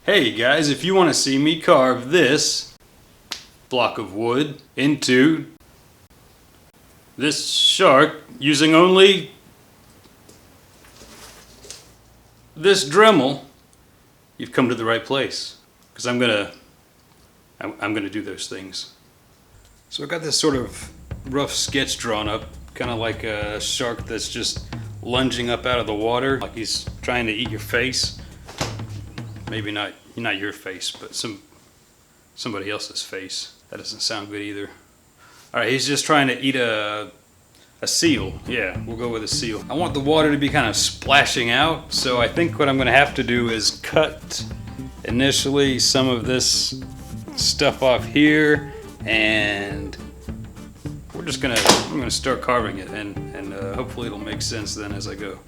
Hey guys, if you want to see me carve this block of wood into this shark using only this Dremel, you've come to the right place, because I'm gonna do those things. So I got this sort of rough sketch drawn up, kind of like a shark that's just lunging up out of the water, like he's trying to eat your face. Maybe not your face, but somebody else's face. That doesn't sound good either. All right, he's just trying to eat a seal. Yeah, we'll go with a seal. I want the water to be kind of splashing out, so I think what I'm gonna have to do is cut initially some of this stuff off here, and I'm gonna start carving it, and hopefully it'll make sense then as I go.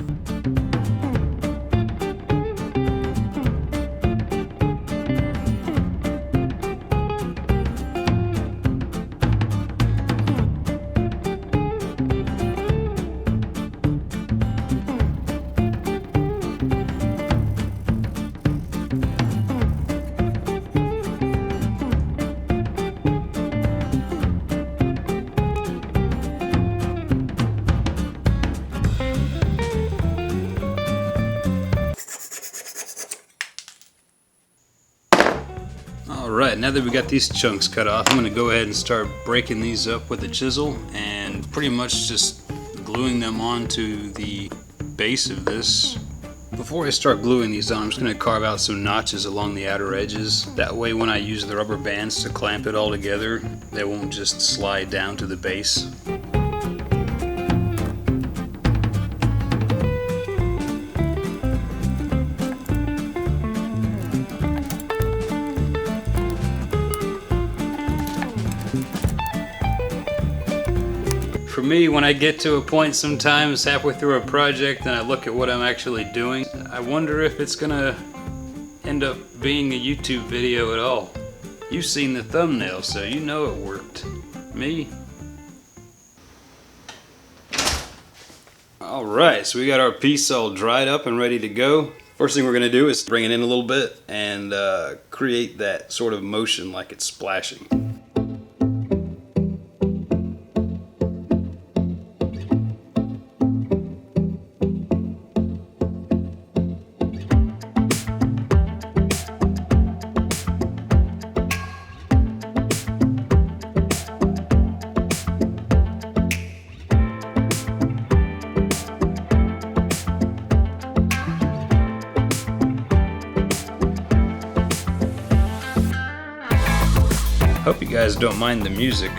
Alright, now that we got these chunks cut off, I'm going to go ahead and start breaking these up with a chisel and pretty much just gluing them onto the base of this. Before I start gluing these on, I'm just going to carve out some notches along the outer edges. That way when I use the rubber bands to clamp it all together, they won't just slide down to the base. For me, when I get to a point sometimes halfway through a project and I look at what I'm actually doing, I wonder if it's gonna end up being a YouTube video at all. You've seen the thumbnail, so you know it worked. Me? Alright, so we got our piece all dried up and ready to go. First thing we're gonna do is bring it in a little bit and create that sort of motion like it's splashing. Hope you guys don't mind the music.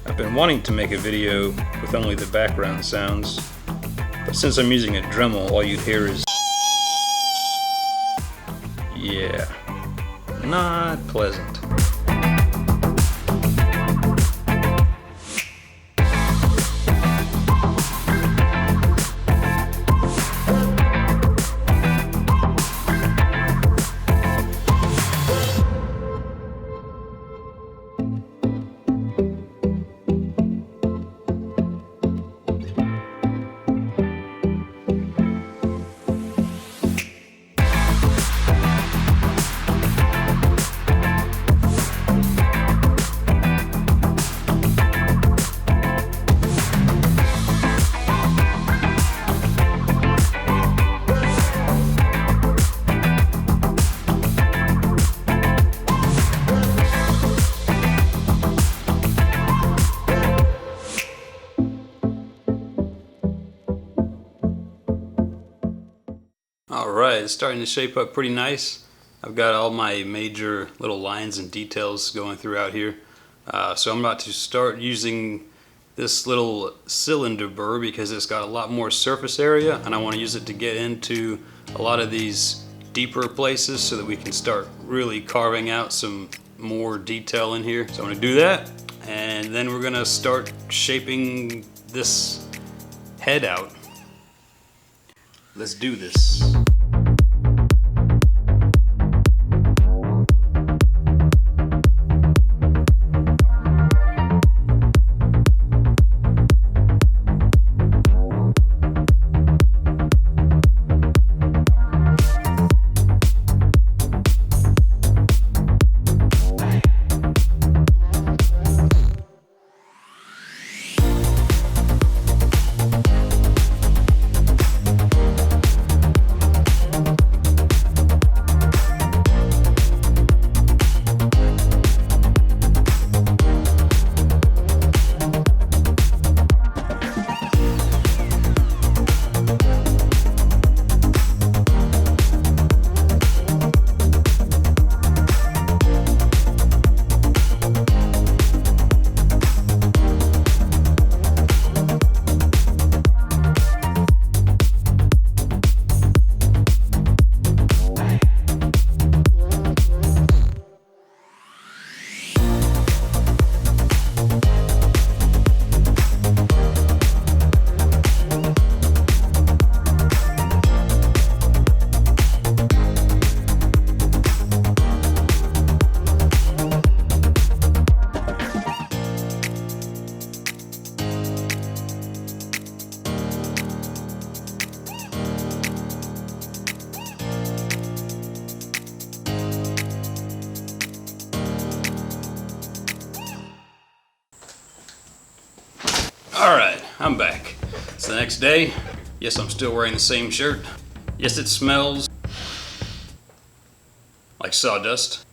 I've been wanting to make a video with only the background sounds, but since I'm using a Dremel, all you'd hear is... yeah, not pleasant. Alright, it's starting to shape up pretty nice. I've got all my major little lines and details going throughout here. So I'm about to start using this little cylinder burr because it's got a lot more surface area, and I want to use it to get into a lot of these deeper places so that we can start really carving out some more detail in here. So I'm going to do that, and then we're going to start shaping this head out. Let's do this. I'm back. It's the next day. Yes, I'm still wearing the same shirt. Yes, it smells like sawdust.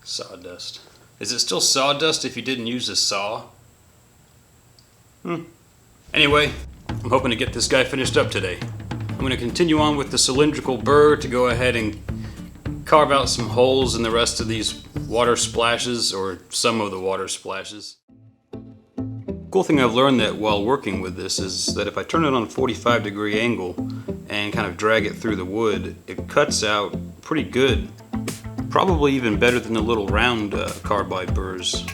Sawdust. Is it still sawdust if you didn't use a saw? Anyway, I'm hoping to get this guy finished up today. I'm going to continue on with the cylindrical burr to go ahead and carve out some holes in the rest of these water splashes, or some of the water splashes. Cool thing I've learned that while working with this is that if I turn it on a 45-degree angle and kind of drag it through the wood, it cuts out pretty good. Probably even better than the little round carbide burrs.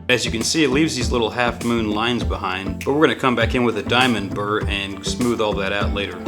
As you can see, it leaves these little half-moon lines behind, but we're going to come back in with a diamond burr and smooth all that out later.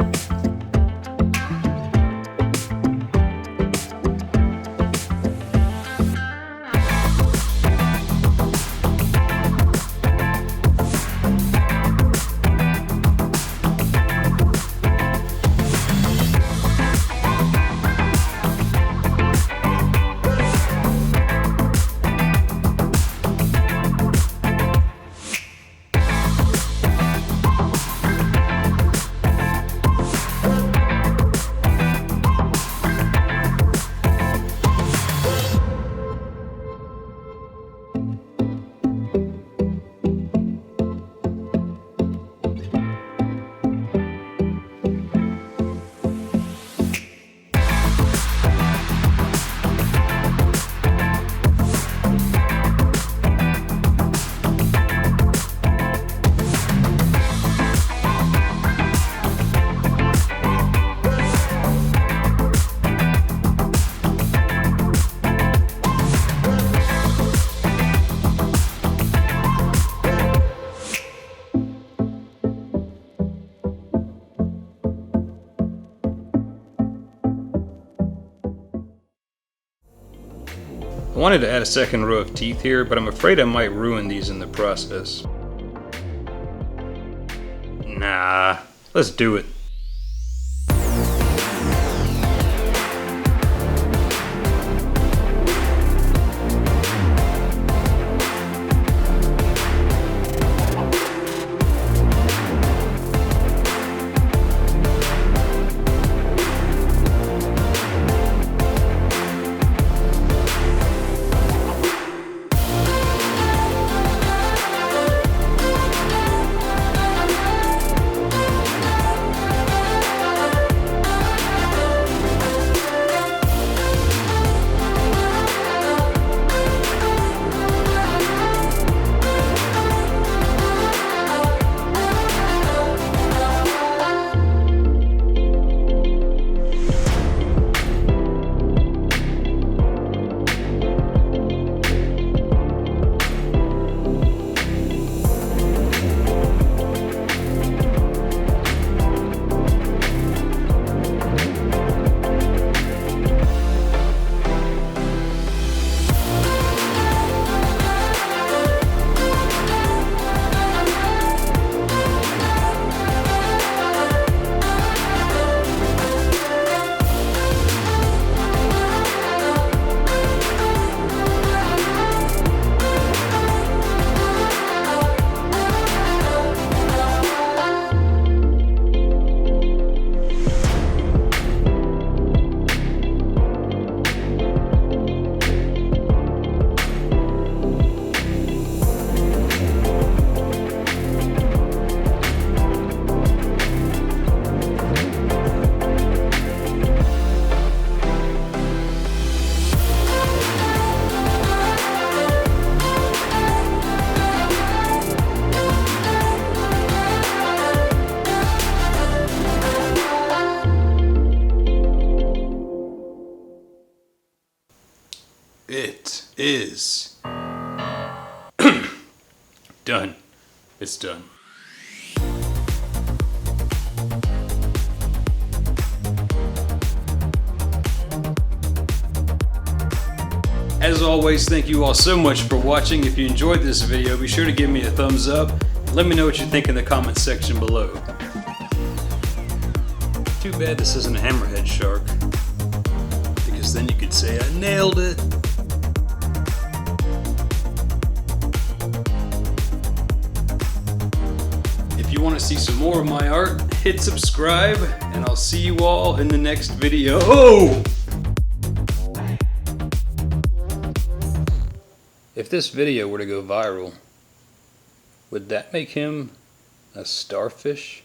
I wanted to add a second row of teeth here, but I'm afraid I might ruin these in the process. Nah, let's do it. It is done. It's done. As always, thank you all so much for watching. If you enjoyed this video, be sure to give me a thumbs up. Let me know what you think in the comment section below. Too bad this isn't a hammerhead shark, because then you could say I nailed it. want to see some more of my art, hit subscribe, and I'll see you all in the next video. Oh! If this video were to go viral, would that make him a starfish?